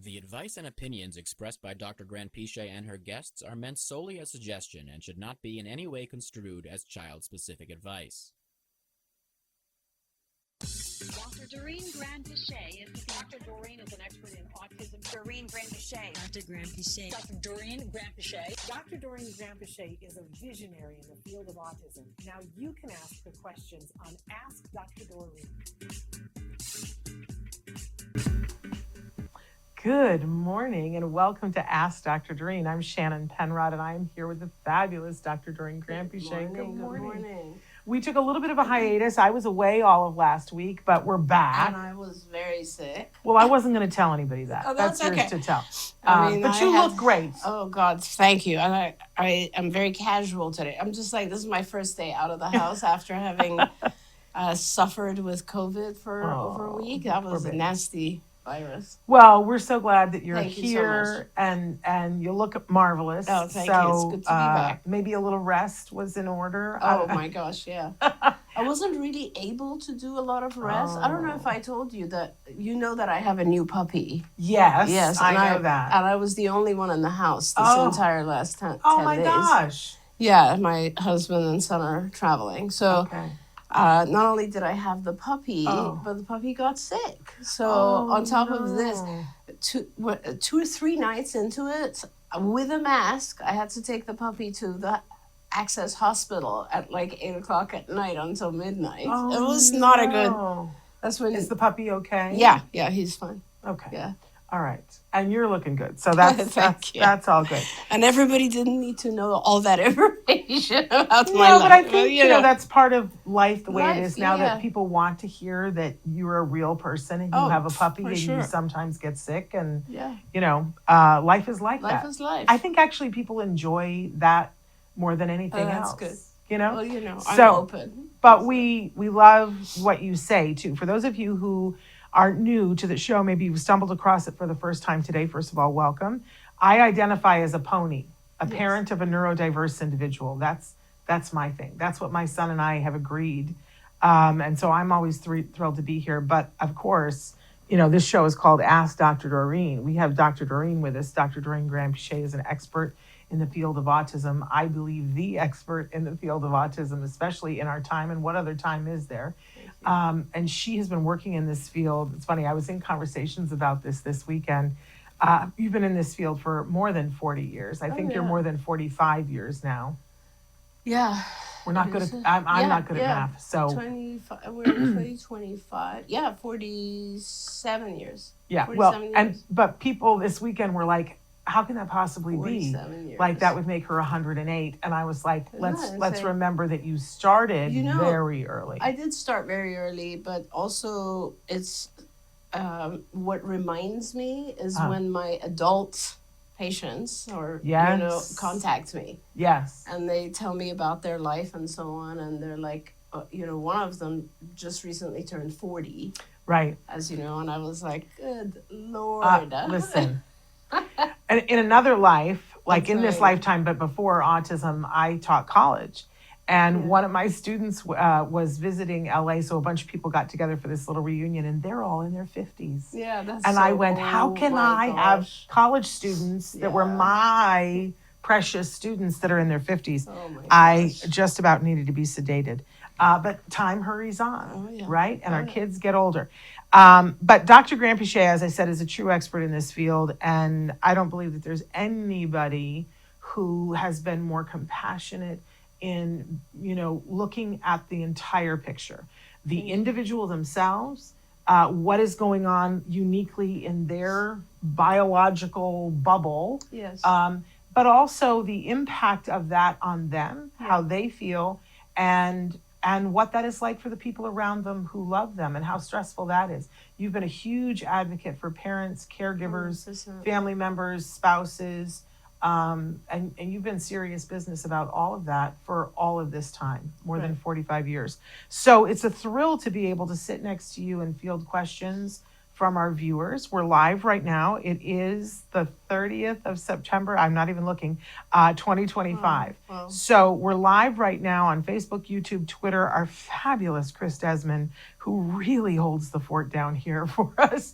The advice and opinions expressed by Dr. Granpeesheh and her guests are meant solely as suggestion and should not be in any way construed as child-specific advice. Dr. Doreen Granpeesheh is Dr. Doreen is an expert in autism. Doreen Granpeesheh. Dr. Granpeesheh. Dr. Doreen Granpeesheh. Dr. Doreen Granpeesheh is a visionary in the field of autism. Now you can ask the questions on Ask Dr. Doreen. Good morning and welcome to Ask Dr. Doreen. I'm Shannon Penrod and I'm here with the fabulous Dr. Doreen Granpeesheh. Good morning. We took a little bit of a hiatus. I was away all of last week, but we're back. And I was very sick. Well, I wasn't going to tell anybody that. Oh, that's yours okay. to tell. But you look great. Oh, God, thank you. And I am very casual today. I'm just like, this is my first day out of the house after having suffered with COVID for over a week. That was a nasty virus. Well, we're so glad that you're Thank you so here and you look marvelous. Oh, thank you. It's good to be back. Maybe a little rest was in order. Oh, my gosh, yeah. I wasn't really able to do a lot of rest. I don't know if I told you that, you know that I have a new puppy. Yes, I know that. And I was the only one in the house this entire last 10 days. Oh, my gosh. Yeah, my husband and son are traveling. So not only did I have the puppy, but the puppy got sick. So on top of this, 2 or 3 nights into it, with a mask, I had to take the puppy to the Access Hospital at like 8 o'clock at night until midnight. It was not a good. That's when. Is the puppy okay? Yeah, he's fine. Okay. Yeah. All right. And you're looking good. So that's all good. And everybody didn't need to know all that information about my No, life. but I think, you know, that's part of life the way it Life, is now, yeah. that people want to hear that you're a real person and you have a puppy for and sure. you sometimes get sick and, Yeah. you know, life is like that. Life is life. I think actually people enjoy that more than anything that's else. good. You know? Well, you know, So, I'm open. But we love what you say too. For those of you who are new to the show, maybe you've stumbled across it for the first time today. First of all, welcome. I identify as a pony, a parent of a neurodiverse individual. That's my thing. That's what my son and I have agreed. And so I'm always thrilled to be here. But of course, you know, this show is called Ask Dr. Doreen. We have Dr. Doreen with us. Dr. Doreen Granpeesheh is an expert in the field of autism. I believe the expert in the field of autism, especially in our time. And what other time is there? And she has been working in this field. It's funny, I was in conversations about this weekend. You've been in this field for more than 40 years. I think you're more than 45 years now. Yeah. We're not good at, I'm not good at math. So 25, we're in 2025. Yeah, 47 years. yeah, 47 years. But people this weekend were like, how can that possibly be? 47 years. Like that would make her 108. And I was like, let's insane? remember that you started You know, very early. I did start very early, but also it's what reminds me is when my adult patients or contact me. Yes. And they tell me about their life and so on, and they're like, one of them just recently turned 40, Right. as you know, and I was like, good Lord. Listen. And in another life, like That's in this right. lifetime, but before autism, I taught college. And one of my students was visiting LA, so a bunch of people got together for this little reunion, and they're all in their 50s. Yeah, that's And so, I went, how can I have college students that were my precious students that are in their 50s? Oh my I gosh. just about needed to be sedated. But time hurries on, right? And our kids get older. But Dr. Granpeesheh, as I said, is a true expert in this field. And I don't believe that there's anybody who has been more compassionate in, looking at the entire picture. The individual themselves, what is going on uniquely in their biological bubble. Yes. But also the impact of that on them, how they feel, and what that is like for the people around them who love them and how stressful that is. You've been a huge advocate for parents, caregivers, 100%. family members, spouses, and you've been serious business about all of that for all of this time, more than 45 years. So it's a thrill to be able to sit next to you and field questions from our viewers. We're live right now. It is the 30th of September. I'm not even looking, 2025. Wow. So we're live right now on Facebook, YouTube, Twitter. Our fabulous Chris Desmond, who really holds the fort down here for us.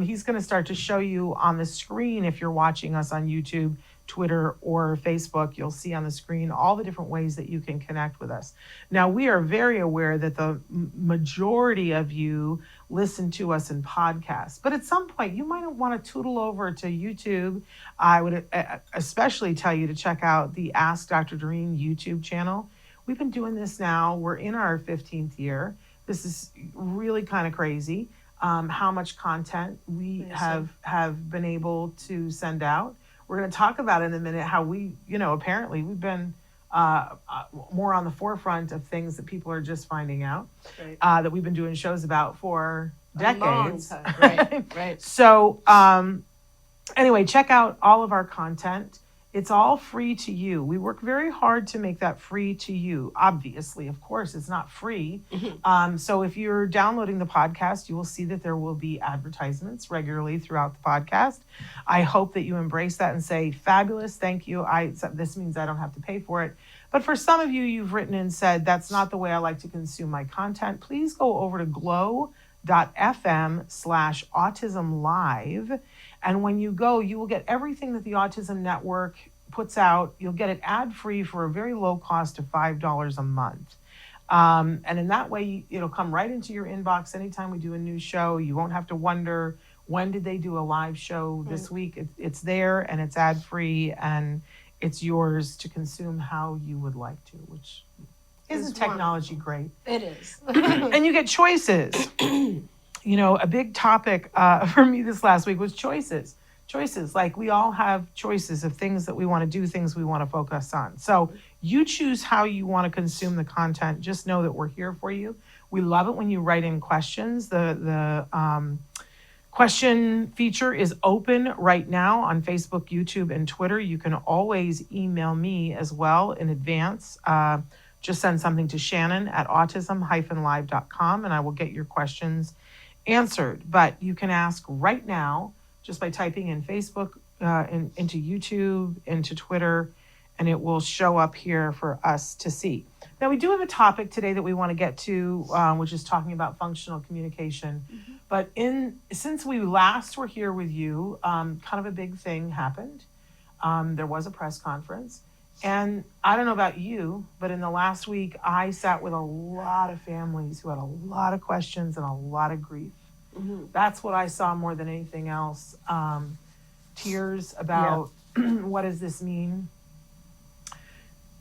He's going to start to show you on the screen, if you're watching us on YouTube, Twitter, or Facebook, you'll see on the screen all the different ways that you can connect with us. Now, we are very aware that the majority of you listen to us in podcasts, but at some point you might want to tootle over to YouTube. I would especially tell you to check out the Ask Dr. Doreen YouTube channel. We've been doing this now. We're in our 15th year. This is really kind of crazy how much content we have been able to send out. We're going to talk about in a minute how we, apparently we've been more on the forefront of things that people are just finding out, that we've been doing shows about for decades. A long time. Right. So anyway, check out all of our content. It's all free to you. We work very hard to make that free to you. Obviously, of course, it's not free. So if you're downloading the podcast, you will see that there will be advertisements regularly throughout the podcast. I hope that you embrace that and say, fabulous, thank you. This means I don't have to pay for it. But for some of you, you've written and said, that's not the way I like to consume my content. Please go over to glow.fm/autism-live. And when you go, you will get everything that the Autism Network puts out. You'll get it ad-free for a very low cost of $5 a month. And in that way, it'll come right into your inbox anytime we do a new show. You won't have to wonder, when did they do a live show this week? It's there, and it's ad-free, and it's yours to consume how you would like to, which isn't technology great? It is. And you get choices. A big topic for me this last week was choices. Choices, like we all have choices of things that we want to do, things we want to focus on. So you choose how you want to consume the content. Just know that we're here for you. We love it when you write in questions. The question feature is open right now on Facebook, YouTube, and Twitter. You can always email me as well in advance. Just send something to Shannon at autism-live.com, and I will get your questions answered. But you can ask right now just by typing in Facebook, into YouTube, into Twitter, and it will show up here for us to see. Now, we do have a topic today that we want to get to, which is talking about functional communication. But since we last were here with you, kind of a big thing happened. There was a press conference. And I don't know about you, but in the last week, I sat with a lot of families who had a lot of questions and a lot of grief. That's what I saw more than anything else. Tears about what does this mean?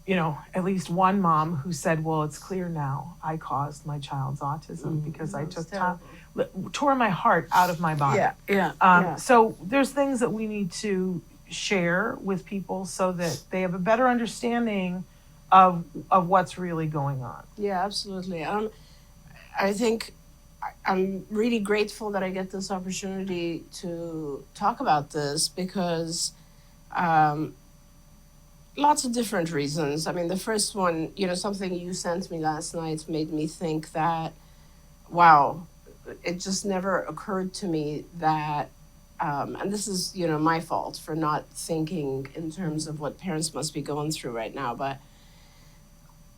At least one mom who said, well, it's clear now I caused my child's autism because I took time, tore my heart out of my body. So there's things that we need to share with people so that they have a better understanding of what's really going on. Yeah, absolutely. I think I'm really grateful that I get this opportunity to talk about this because lots of different reasons. I mean, the first one, something you sent me last night made me think that, wow, it just never occurred to me that, and this is, my fault for not thinking in terms of what parents must be going through right now, but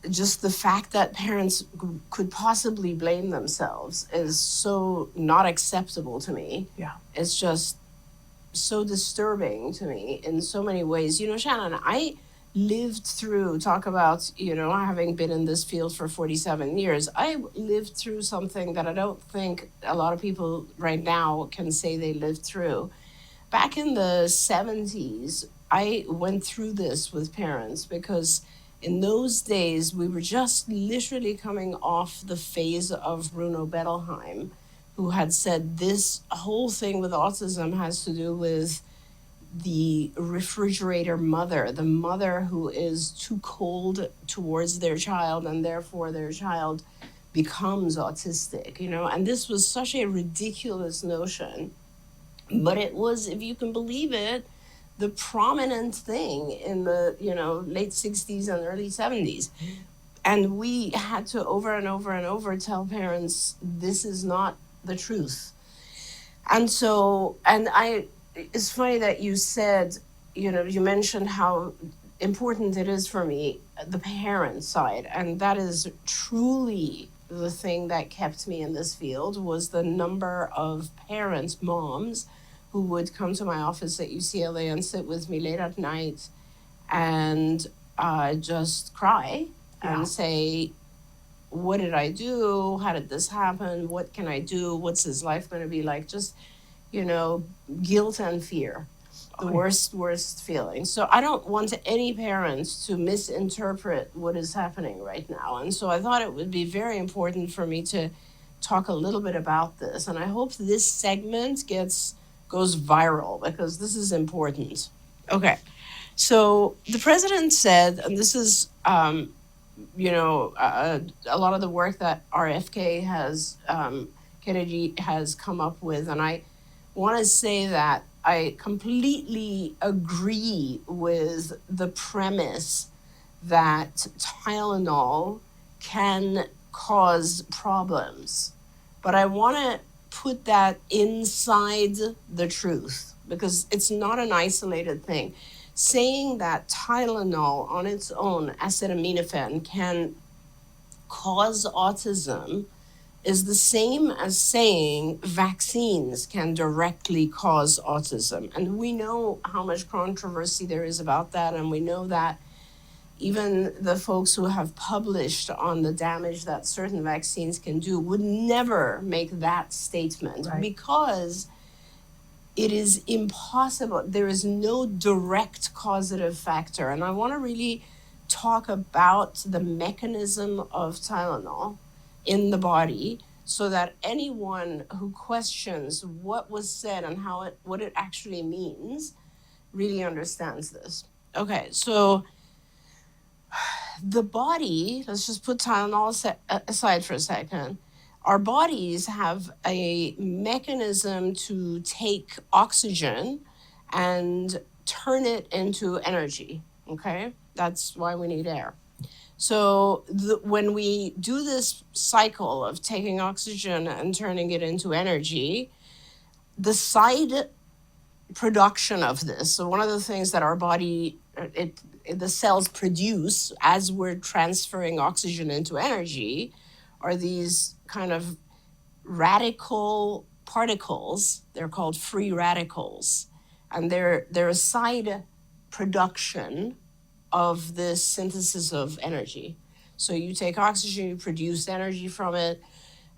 just the fact that parents could possibly blame themselves is so not acceptable to me. Yeah. It's just so disturbing to me in so many ways. Shannon, I lived through, talk about, having been in this field for 47 years, I lived through something that I don't think a lot of people right now can say they lived through. Back in the 70s, I went through this with parents because in those days, we were just literally coming off the phase of Bruno Bettelheim, who had said this whole thing with autism has to do with the refrigerator mother, the mother who is too cold towards their child and therefore their child becomes autistic, and this was such a ridiculous notion, but it was, if you can believe it, the prominent thing in the, late 60s and early 70s. And we had to over and over and over tell parents, this is not the truth. And so, it's funny that you said, you mentioned how important it is for me, the parent side. And that is truly the thing that kept me in this field, was the number of parents, moms, who would come to my office at UCLA and sit with me late at night and just cry and say, what did I do? How did this happen? What can I do? What's his life going to be like? Just, guilt and fear, the worst feeling. So I don't want any parents to misinterpret what is happening right now. And so I thought it would be very important for me to talk a little bit about this. And I hope this segment goes viral, because this is important. Okay. So the president said, and this is, a lot of the work that RFK Kennedy has come up with. And I want to say that I completely agree with the premise that Tylenol can cause problems. But I want to put that inside the truth, because it's not an isolated thing. Saying that Tylenol on its own, acetaminophen, can cause autism is the same as saying vaccines can directly cause autism. And we know how much controversy there is about that. And we know that even the folks who have published on the damage that certain vaccines can do would never make that statement, because it is impossible. There is no direct causative factor. And I want to really talk about the mechanism of Tylenol in the body, so that anyone who questions what was said and what it actually means really understands this. Okay, so the body, let's just put Tylenol aside for a second. Our bodies have a mechanism to take oxygen and turn it into energy, okay? That's why we need air. So when we do this cycle of taking oxygen and turning it into energy, the side production of this, so one of the things that our body, the cells produce as we're transferring oxygen into energy, are these kind of radical particles. They're called free radicals. And they're a side production of this synthesis of energy. So you take oxygen, you produce energy from it,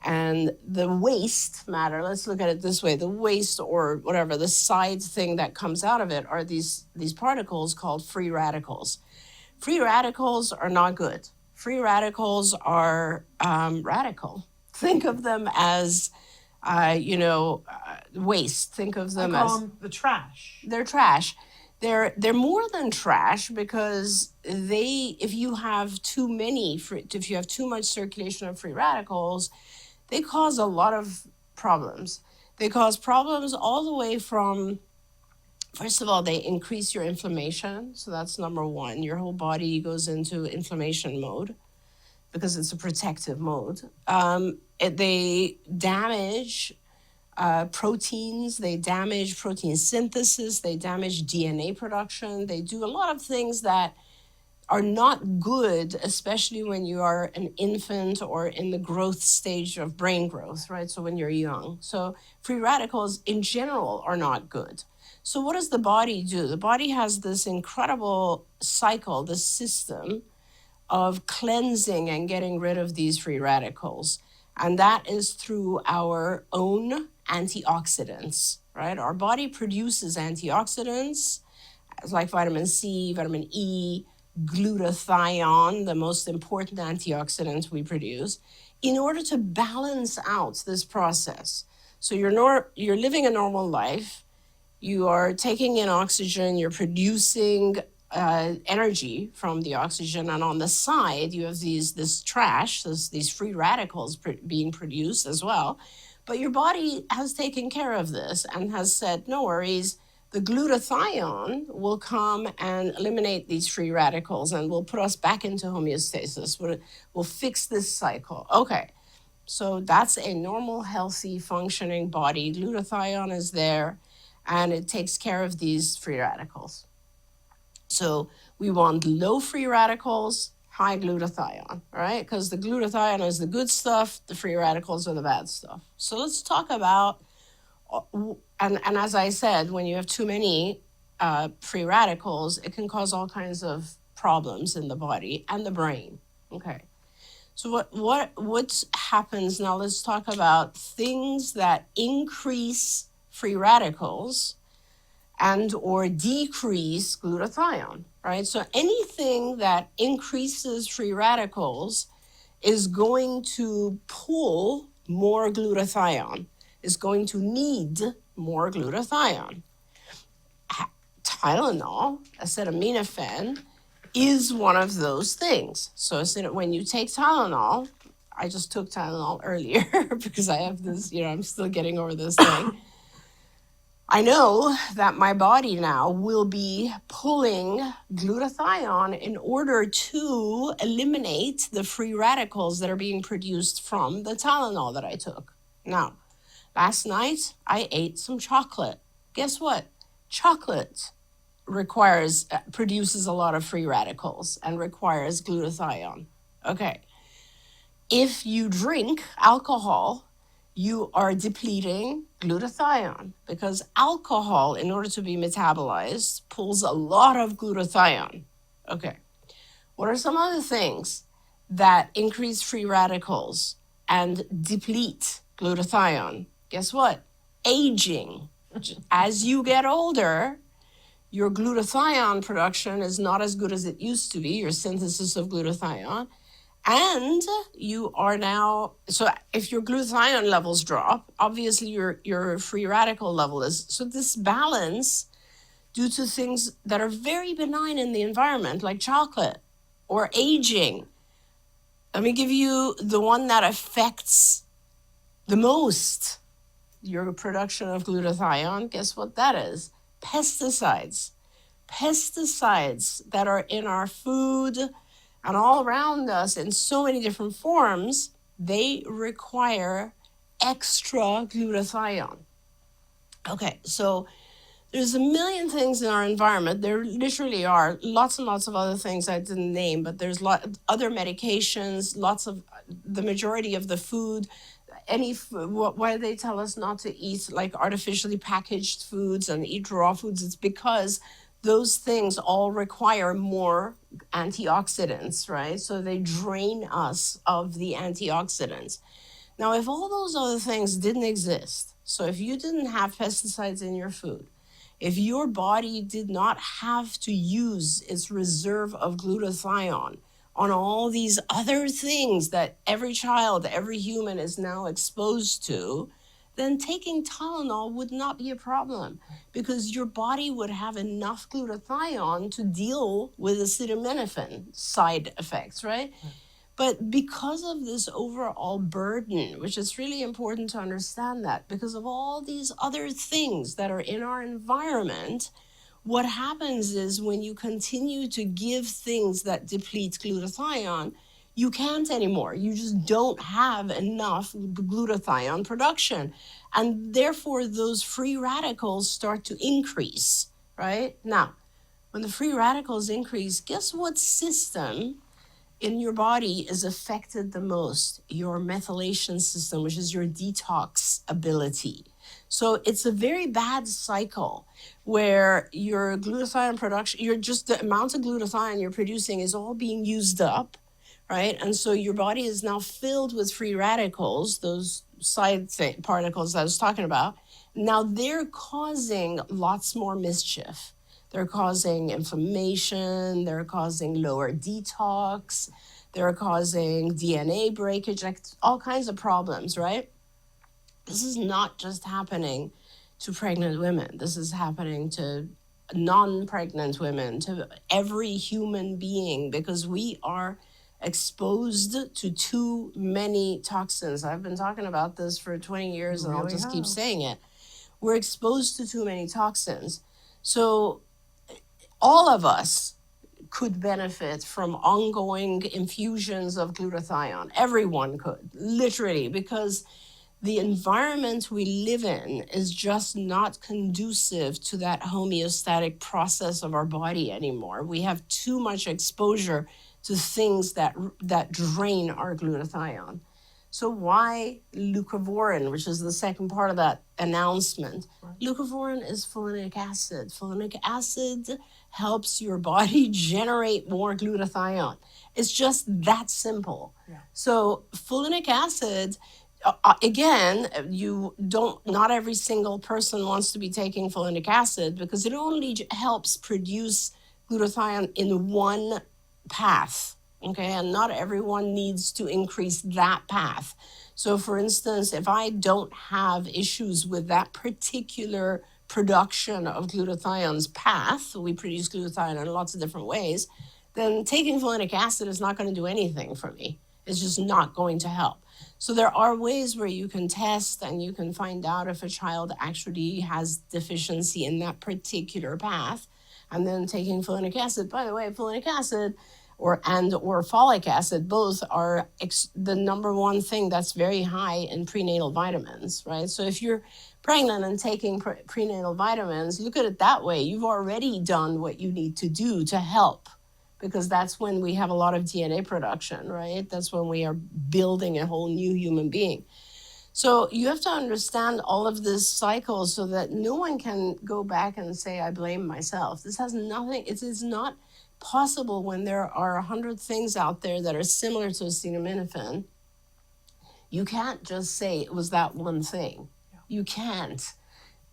and the waste matter, let's look at it this way, the waste, or whatever, the side thing that comes out of it, are these particles called free radicals. Free radicals are not good. Free radicals are radical. Think of them as, waste. Think of them as the trash. They're trash. They're more than trash, because if you have too much circulation of free radicals, they cause a lot of problems. They cause problems all the way from, first of all, they increase your inflammation. So that's number one. Your whole body goes into inflammation mode because it's a protective mode. They damage proteins, they damage protein synthesis, they damage DNA production. They do a lot of things that are not good, especially when you are an infant or in the growth stage of brain growth, right? So when you're young. So free radicals in general are not good. So what does the body do? The body has this incredible cycle, this system of cleansing and getting rid of these free radicals. And that is through our own antioxidants, right? Our body produces antioxidants like vitamin C, vitamin E, glutathione, the most important antioxidant we produce, in order to balance out this process. So you're living a normal life, you are taking in oxygen, you're producing energy from the oxygen, and on the side you have these free radicals being produced as well. But your body has taken care of this and has said, no worries, the glutathione will come and eliminate these free radicals and will put us back into homeostasis. We'll fix this cycle. Okay. So that's a normal, healthy, functioning body. Glutathione is there, and it takes care of these free radicals. So we want low free radicals, high glutathione, right? Because the glutathione is the good stuff, the free radicals are the bad stuff. So let's talk about, and as I said, when you have too many free radicals, it can cause all kinds of problems in the body and the brain. Okay. So what happens now? Let's talk about things that increase free radicals and or decrease glutathione, right? So anything that increases free radicals is going to pull more glutathione, is going to need more glutathione. Tylenol, acetaminophen, is one of those things. So when you take Tylenol, I just took Tylenol earlier because I have this, I'm still getting over this thing. I know that my body now will be pulling glutathione in order to eliminate the free radicals that are being produced from the Tylenol that I took. Now, last night I ate some chocolate. Guess what? Chocolate produces a lot of free radicals and requires glutathione. Okay. If you drink alcohol, you are depleting glutathione because alcohol, in order to be metabolized, pulls a lot of glutathione. Okay. What are some other things that increase free radicals and deplete glutathione? Guess what? Aging. As you get older, your glutathione production is not as good as it used to be, your synthesis of glutathione. And you are now, so if your glutathione levels drop, obviously your free radical level is. So this balance, due to things that are very benign in the environment, like chocolate or aging. Let me give you the one that affects the most your production of glutathione. Guess what that is? Pesticides. Pesticides that are in our food and all around us in so many different forms, they require extra glutathione. Okay, so there's a million things in our environment. There literally are lots and lots of other things I didn't name, but there's other medications, the majority of the food. Why they tell us not to eat like artificially packaged foods and eat raw foods, it's because those things all require more antioxidants, right? So they drain us of the antioxidants. Now, if all those other things didn't exist, so if you didn't have pesticides in your food, if your body did not have to use its reserve of glutathione on all these other things that every child, every human is now exposed to, then taking Tylenol would not be a problem because your body would have enough glutathione to deal with acetaminophen side effects, right? But because of this overall burden, which is really important to understand that, because of all these other things that are in our environment, what happens is when you continue to give things that deplete glutathione, you can't anymore. You just don't have enough glutathione production. And therefore, those free radicals start to increase, right? Now, when the free radicals increase, guess what system in your body is affected the most? Your methylation system, which is your detox ability. So it's a very bad cycle where your glutathione production, the amount of glutathione you're producing is all being used up, right? And so your body is now filled with free radicals, those particles I was talking about. Now they're causing lots more mischief. They're causing inflammation, they're causing lower detox, they're causing DNA breakage, like all kinds of problems, right? This is not just happening to pregnant women. This is happening to non-pregnant women, to every human being, because we are exposed to too many toxins. I've been talking about this for 20 years and I'll just keep saying it. We're exposed to too many toxins. So all of us could benefit from ongoing infusions of glutathione. Everyone could, literally, because the environment we live in is just not conducive to that homeostatic process of our body anymore. We have too much exposure to things that drain our glutathione. So why leucovorin, which is the second part of that announcement? Right. Leucovorin is folinic acid. Folinic acid helps your body generate more glutathione. It's just that simple. Yeah. So folinic acid, again, not every single person wants to be taking folinic acid because it only helps produce glutathione in one path. Okay, and not everyone needs to increase that path. So for instance, if I don't have issues with that particular production of glutathione's path, we produce glutathione in lots of different ways, then taking folinic acid is not going to do anything for me. It's just not going to help. So there are ways where you can test and you can find out if a child actually has deficiency in that particular path. And then taking folinic acid, by the way, folinic acid or folic acid, both are the number one thing that's very high in prenatal vitamins, right? So if you're pregnant and taking prenatal vitamins, look at it that way. You've already done what you need to do to help, because that's when we have a lot of DNA production, right? That's when we are building a whole new human being. So you have to understand all of this cycle so that no one can go back and say, I blame myself. This has nothing, it is not possible when there are 100 things out there that are similar to acetaminophen. You can't just say it was that one thing. Yeah. You can't.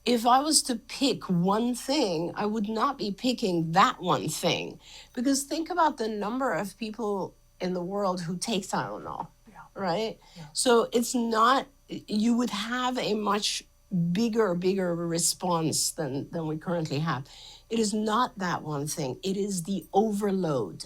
If I was to pick one thing, I would not be picking that one thing. Because think about the number of people in the world who take Tylenol, right? Yeah. So it's not, you would have a much bigger response than we currently have. It is not that one thing. It is the overload.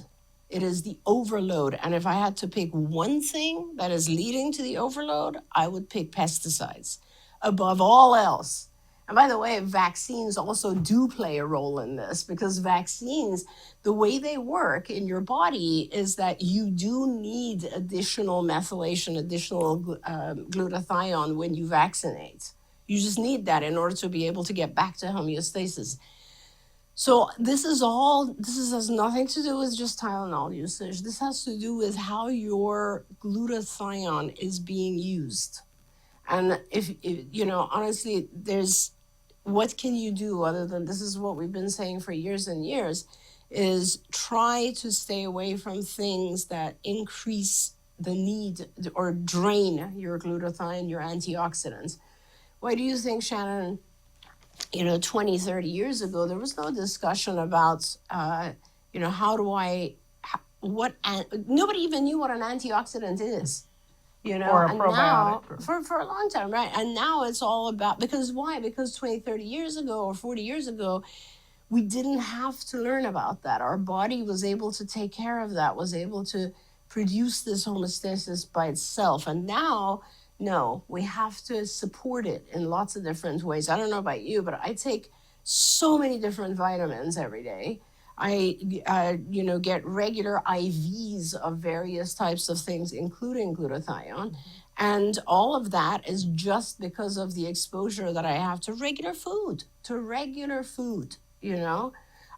It is the overload. And if I had to pick one thing that is leading to the overload, I would pick pesticides above all else. And by the way, vaccines also do play a role in this, because vaccines, the way they work in your body is that you do need additional methylation, additional glutathione when you vaccinate. You just need that in order to be able to get back to homeostasis. So this has nothing to do with just Tylenol usage. This has to do with how your glutathione is being used. And if honestly, what can you do other than, this is what we've been saying for years and years, is try to stay away from things that increase the need or drain your glutathione, your antioxidants. Why do you think, Shannon, 20, 30 years ago, there was no discussion about, nobody even knew what an antioxidant is, Or a and probiotic. now, for a long time, right? And now it's all about, because why? Because 20, 30 years ago or 40 years ago, we didn't have to learn about that. Our body was able to take care of that, was able to produce this homeostasis by itself. And now, no, we have to support it in lots of different ways. I don't know about you, but I take so many different vitamins every day. I, get regular IVs of various types of things, including glutathione. And all of that is just because of the exposure that I have to regular food,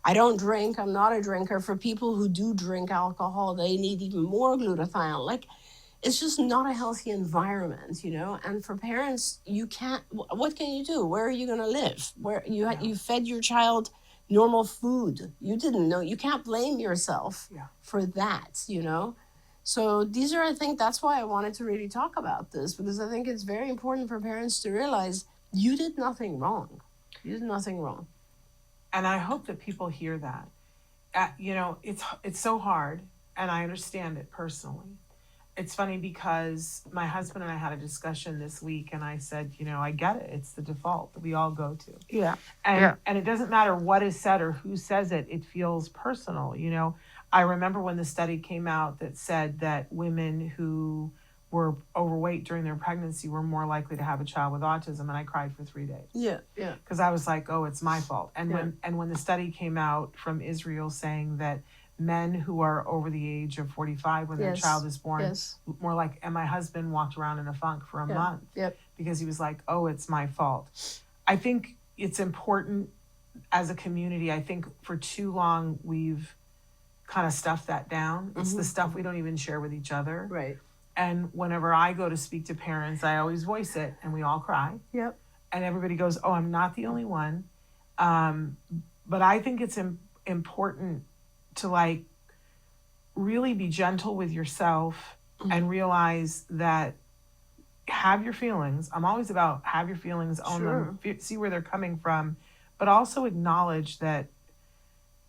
I don't drink. I'm not a drinker. For people who do drink alcohol, they need even more glutathione. It's just not a healthy environment, and for parents, what can you do? Where are you going to live? Where you fed your child normal food. You didn't know. You can't blame yourself for that, So these are, I think that's why I wanted to really talk about this, because I think it's very important for parents to realize you did nothing wrong. You did nothing wrong. And I hope that people hear that. It's so hard, and I understand it personally. It's funny because my husband and I had a discussion this week, and I said, I get it. It's the default that we all go to. Yeah. And it doesn't matter what is said or who says it. It feels personal. I remember when the study came out that said that women who were overweight during their pregnancy were more likely to have a child with autism, and I cried for 3 days. Yeah. Because I was like, oh, it's my fault. And when the study came out from Israel saying that men who are over the age of 45 when their Yes. child is born, Yes. more like, and my husband walked around in a funk for a month Yep. because he was like, oh, it's my fault. I think it's important as a community. I think for too long we've kind of stuffed that down. It's the stuff we don't even share with each other. Right. And whenever I go to speak to parents, I always voice it and we all cry. Yep. And everybody goes, oh, I'm not the only one. But I think it's important to like really be gentle with yourself and realize that have your feelings. I'm always about have your feelings, own them, see where they're coming from, but also acknowledge that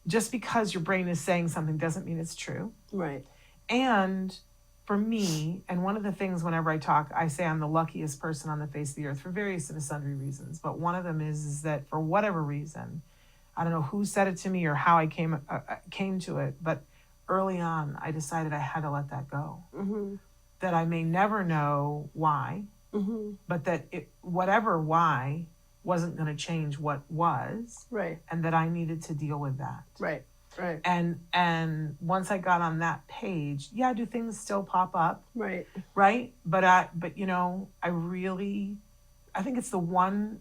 just because your brain is saying something doesn't mean it's true. Right. And for me, and one of the things whenever I talk, I say I'm the luckiest person on the face of the earth for various and sundry reasons. But one of them is that for whatever reason, I don't know who said it to me or how I came to it, but early on, I decided I had to let that go. That I may never know why, but that whatever why wasn't going to change what was, Right. and that I needed to deal with that. Right. Right. And once I got on that page, yeah, do things still pop up? Right. Right? But you know, I think it's the one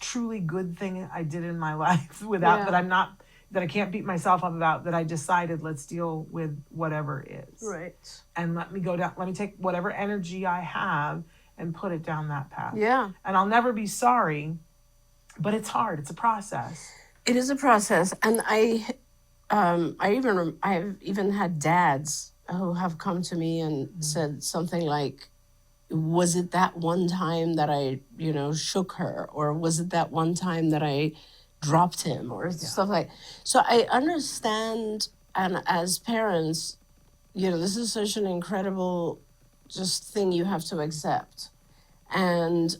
truly good thing I did in my life without that I can't beat myself up about, that I decided let's deal with whatever is. Right. And let me take whatever energy I have and put it down that path. Yeah. And I'll never be sorry, but it's hard. It's a process. It is a process, and I've even had dads who have come to me and said something like, was it that one time that I, shook her, or was it that one time that I dropped him, or stuff like. So I understand, and as parents, this is such an incredible just thing you have to accept, and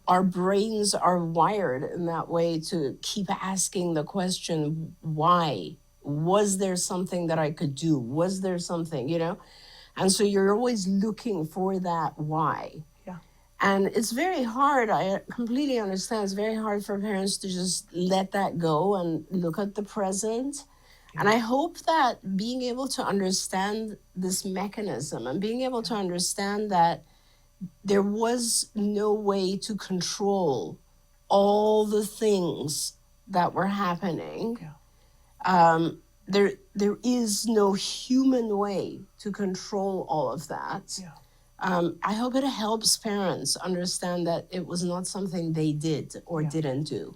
our brains are wired in that way to keep asking the question, why? Was there something that I could do? Was there something, And so you're always looking for that why. Yeah. And it's very hard. I completely understand. It's very hard for parents to just let that go and look at the present. Yeah. And I hope that being able to understand this mechanism and being able to understand that there was no way to control all the things that were happening. Yeah. There is no human way to control all of that. Yeah. I hope it helps parents understand that it was not something they did or didn't do.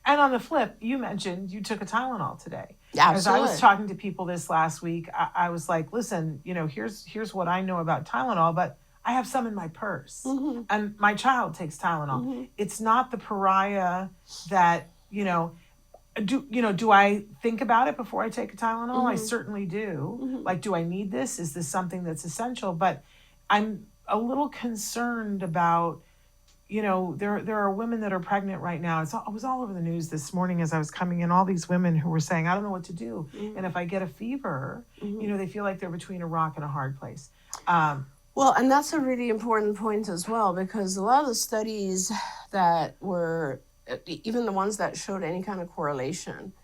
And on the flip, you mentioned you took a Tylenol today. Absolutely. As I was talking to people this last week, I was like, listen, here's what I know about Tylenol, but I have some in my purse, and my child takes Tylenol. It's not the pariah that, do I think about it before I take a Tylenol? I certainly do. Like, do I need this? Is this something that's essential? But I'm a little concerned about, there are women that are pregnant right now. It was all over the news this morning as I was coming in, all these women who were saying, I don't know what to do. And if I get a fever, they feel like they're between a rock and a hard place. Well, and that's a really important point as well, because a lot of the studies that were, even the ones that showed any kind of correlation,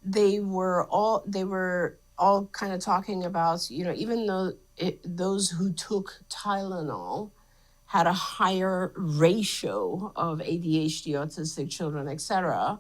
they were all kind of talking about, even though those who took Tylenol had a higher ratio of ADHD, autistic children, etc.,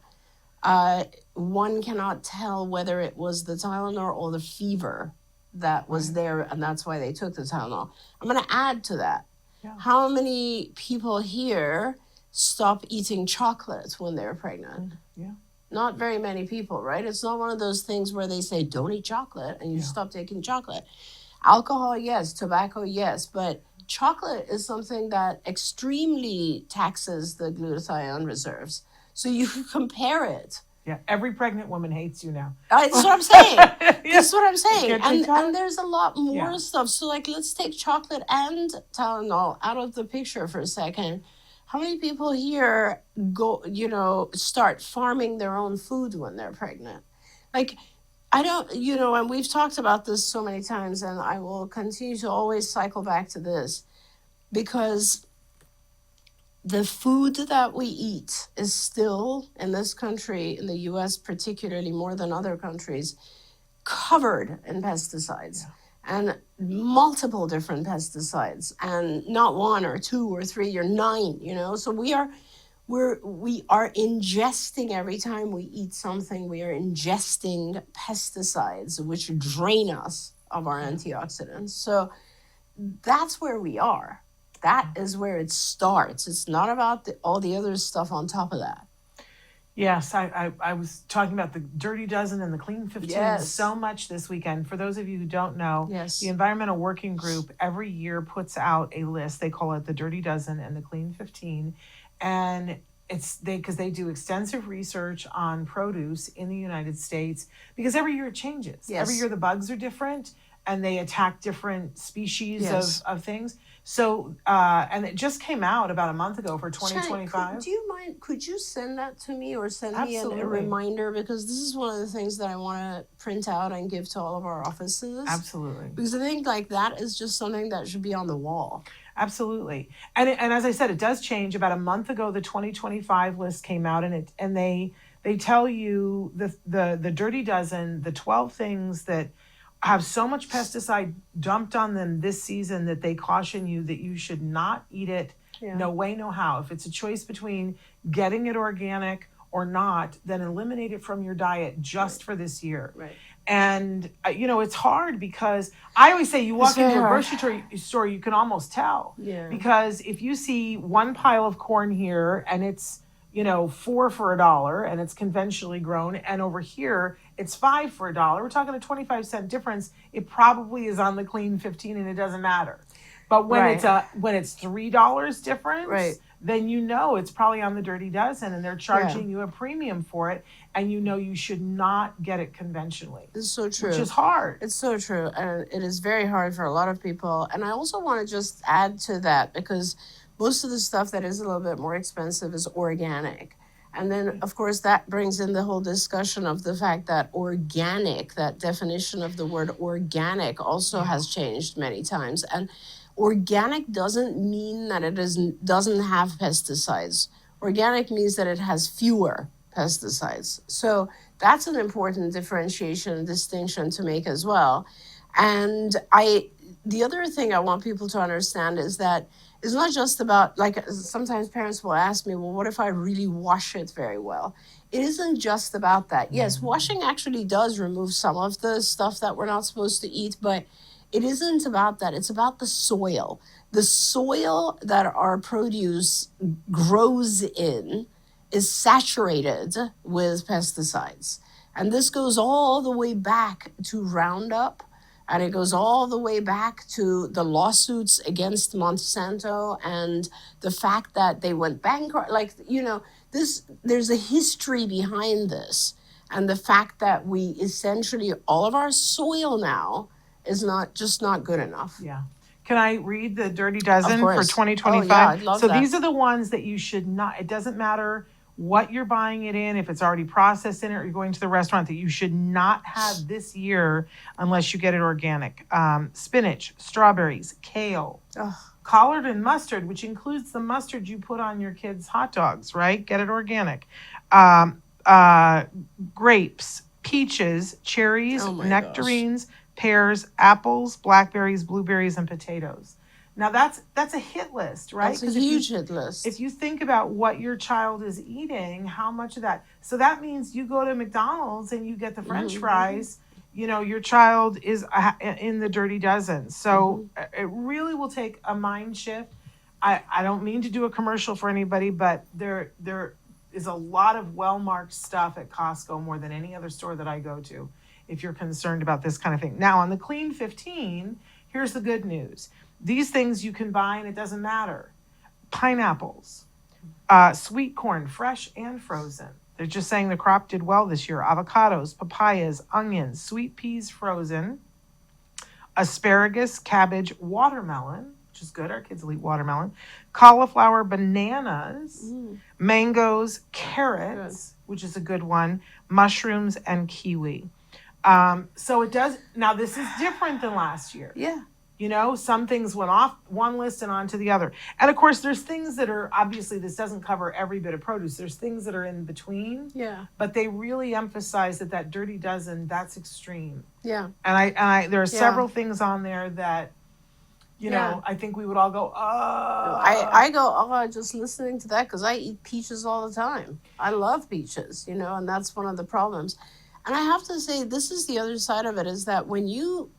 one cannot tell whether it was the Tylenol or the fever that was there, and that's why they took the Tylenol. I'm going to add to that. Yeah. How many people here stop eating chocolate when they're pregnant? Yeah. Not very many people, right? It's not one of those things where they say, don't eat chocolate, and you stop taking chocolate. Alcohol, yes. Tobacco, yes. But chocolate is something that extremely taxes the glutathione reserves. So you can compare it. Yeah, every pregnant woman hates you now. That's what I'm saying. That's what I'm saying. And there's a lot more stuff. So, let's take chocolate and Tylenol out of the picture for a second. How many people here start farming their own food when they're pregnant? I don't, and we've talked about this so many times, and I will continue to always cycle back to this, because the food that we eat is still, in this country, in the US particularly more than other countries, covered in pesticides and multiple different pesticides, and not one or two or three or nine, so we are ingesting, every time we eat something, we are ingesting pesticides which drain us of our antioxidants. So that's where we are. That is where it starts. It's not about all the other stuff on top of that. Yes, I was talking about the Dirty Dozen and the Clean 15 so much this weekend. For those of you who don't know, the Environmental Working Group every year puts out a list. They call it the Dirty Dozen and the Clean 15. And because they do extensive research on produce in the United States, because every year it changes. Every year the bugs are different and they attack different species of things. So, and it just came out about a month ago for 2025. Do you mind, could you send that to me, or send me a reminder? Because this is one of the things that I want to print out and give to all of our offices. Absolutely. Because I think that is just something that should be on the wall. Absolutely. And as I said, it does change. About a month ago, the 2025 list came out, and they tell you the Dirty Dozen, the 12 things that have so much pesticide dumped on them this season that they caution you that you should not eat it. No way, no how. If it's a choice between getting it organic or not, then eliminate it from your diet just for this year. Right. And, it's hard, because I always say you walk into a grocery store, you can almost tell. Yeah. Because if you see one pile of corn here and it's, 4 for $1 and it's conventionally grown, and over here it's 5 for $1, we're talking a 25-cent difference. It probably is on the Clean 15 and it doesn't matter. But when it's $3 difference, then it's probably on the Dirty Dozen, and they're charging you a premium for it, and you should not get it conventionally. It's so true. Which is hard. It's so true, and it is very hard for a lot of people. And I also want to just add to that, because most of the stuff that is a little bit more expensive is organic. And then, of course, that brings in the whole discussion of the fact that organic, that definition of the word organic, also has changed many times. And organic doesn't mean that it doesn't have pesticides. Organic means that it has fewer pesticides. So that's an important differentiation and distinction to make as well. And the other thing I want people to understand is that it's not just about, like, sometimes parents will ask me, well, what if I really wash it very well? It isn't just about that. Yes, washing actually does remove some of the stuff that we're not supposed to eat, but it isn't about that. It's about the soil. The soil that our produce grows in is saturated with pesticides. And this goes all the way back to Roundup, and it goes all the way back to the lawsuits against Monsanto and the fact that they went bankrupt. There's a history behind this. And the fact that we essentially, all of our soil now is not good enough. Yeah. Can I read the Dirty Dozen for 2025? Oh, yeah, I'd love that. These are the ones that you should not, it doesn't matter what you're buying it in, if it's already processed in it, or you're going to the restaurant, that you should not have this year unless you get it organic. Spinach, strawberries, kale, collard and mustard, which includes the mustard you put on your kids' hot dogs, right? Get it organic. Grapes, peaches, cherries, nectarines, pears, apples, blackberries, blueberries, and potatoes. Now that's a hit list, right? That's a huge hit list. If you think about what your child is eating, how much of that, so that means you go to McDonald's and you get the French fries, your child is in the Dirty Dozen. So it really will take a mind shift. I don't mean to do a commercial for anybody, but there is a lot of well-marked stuff at Costco, more than any other store that I go to, if you're concerned about this kind of thing. Now, on the Clean 15, here's the good news. These things you can buy and it doesn't matter. Pineapples, sweet corn, fresh and frozen. They're just saying the crop did well this year. Avocados, papayas, onions, sweet peas frozen, asparagus, cabbage, watermelon, which is good. Our kids will eat watermelon. Cauliflower, bananas, mangoes, carrots, which is a good one, mushrooms, and kiwi. So it does. Now, this is different than last year. Yeah. You know, some things went off one list and onto the other. And of course, there's things that are, obviously, this doesn't cover every bit of produce. There's things that are in between. Yeah. But they really emphasize that dirty dozen, that's extreme. Yeah. And I there are several things on there that, you Yeah. know, I think we would all go, oh. I go, oh, just listening to that, because I eat peaches all the time. I love peaches, you know, and that's one of the problems. And I have to say, this is the other side of it, is that when you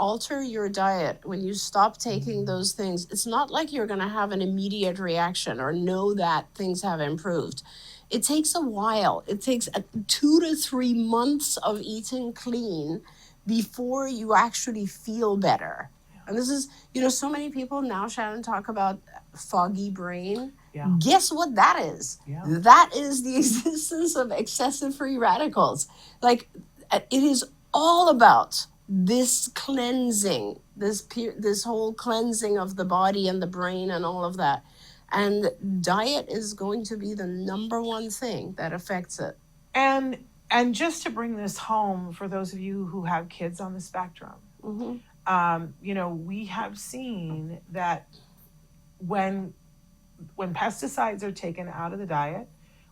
alter your diet, when you stop taking those things, it's not like you're going to have an immediate reaction or know that things have improved. It takes a while. It takes 2 to 3 months of eating clean before you actually feel better. And this is, you know, so many people now, Shannon, talk about foggy brain. Yeah. Guess what that is? Yeah. That is the existence of excessive free radicals. Like, it is all about this cleansing, this whole cleansing of the body and the brain and all of that. And diet is going to be the number one thing that affects it. And just to bring this home for those of you who have kids on the spectrum, you know, we have seen that when pesticides are taken out of the diet,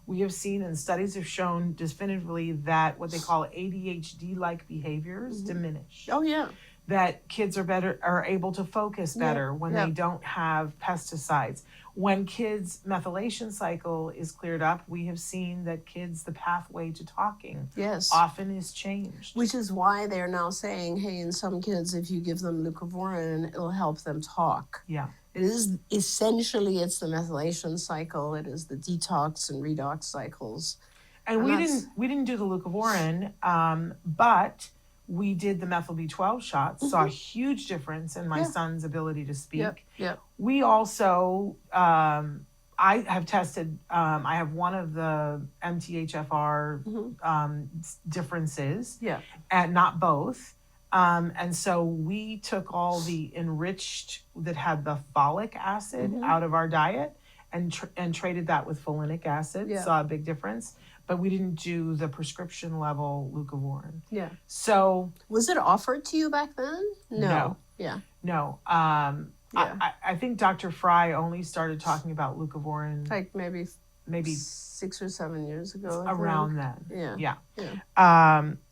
we have seen, and studies have shown definitively, that what they call ADHD-like behaviors diminish. Oh, yeah. That kids are able to focus better when they don't have pesticides. When kids' methylation cycle is cleared up, we have seen that kids, the pathway to talking often is changed. Which is why they're now saying, hey, in some kids, if you give them Leucovorin, it'll help them talk. Yeah. It is essentially, it's the methylation cycle. It is the detox and redox cycles. And we didn't do the Leucovorin, but we did the methyl B12 shots. Saw a huge difference in my son's ability to speak. Yep. We also, I have tested. I have one of the MTHFR differences. Yeah. And not both. And so we took all the enriched that had the folic acid out of our diet and traded that with folinic acid. Yeah. Saw a big difference, but we didn't do the prescription level Leucovorin. Yeah. So was it offered to you back then? No. Yeah. No. Yeah. I think Dr. Fry only started talking about Leucovorin Like maybe 6 or 7 years ago. Around then. Yeah.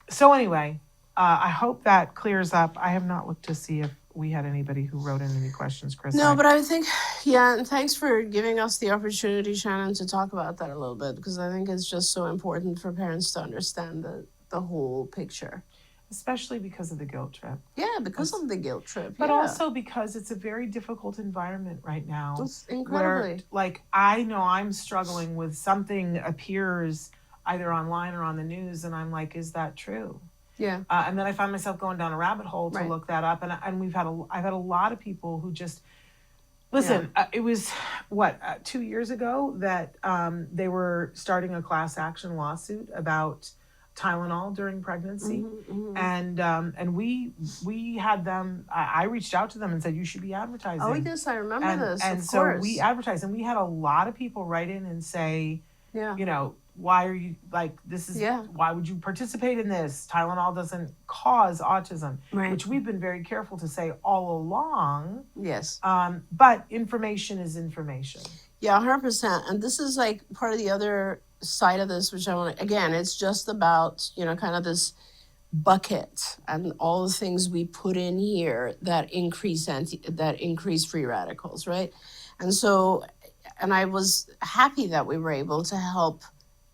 So anyway, I hope that clears up. I have not looked to see if we had anybody who wrote in any questions, Chris. No, but I think, and thanks for giving us the opportunity, Shannon, to talk about that a little bit, because I think it's just so important for parents to understand the whole picture. Especially because of the guilt trip. Yeah, because of the guilt trip. But also because it's a very difficult environment right now. It's incredibly. Where, like, I know I'm struggling with something appears either online or on the news, and I'm like, is that true? Yeah. And then I find myself going down a rabbit hole to look that up, and I've had a lot of people who just listen. It was 2 years ago that they were starting a class action lawsuit about Tylenol during pregnancy, and we had them. I reached out to them and said, you should be advertising. Oh yes, I remember this. And of so course. we advertised, and we had a lot of people write in and say, you know, why are you like this is why would you participate in this? Tylenol doesn't cause autism, which we've been very careful to say all along. Yes. But information is information. Yeah, 100%. And this is like part of the other side of this, which I want to, again, it's just about, you know, kind of this bucket and all the things we put in here that increase free radicals, right? And so, and I was happy that we were able to help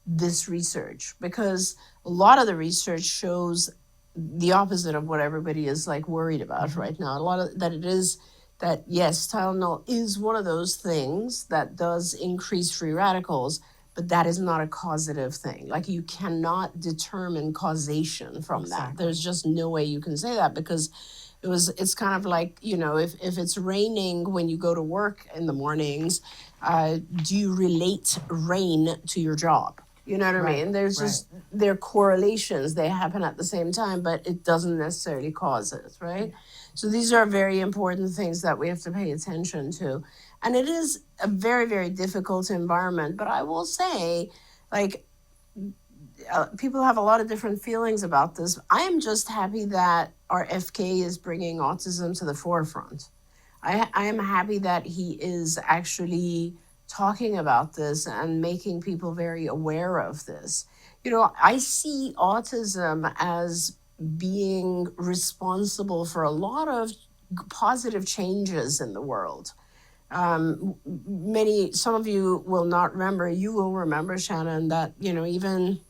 this research, because a lot of the research shows the opposite of what everybody is like worried about right now. A lot of that yes, Tylenol is one of those things that does increase free radicals, but that is not a causative thing. Like, you cannot determine causation from that. There's just no way you can say that, because it's kind of like, you know, if it's raining when you go to work in the mornings, do you relate rain to your job? You know what I mean? There's just, there are correlations, they happen at the same time, but it doesn't necessarily cause it, right? So these are very important things that we have to pay attention to. And it is a very, very difficult environment, but I will say, like, people have a lot of different feelings about this. I am just happy that our FK is bringing autism to the forefront. I am happy that he is actually talking about this and making people very aware of this. I see autism as being responsible for a lot of positive changes in the world. Some of you will not remember, you will remember, Shannon, that, even,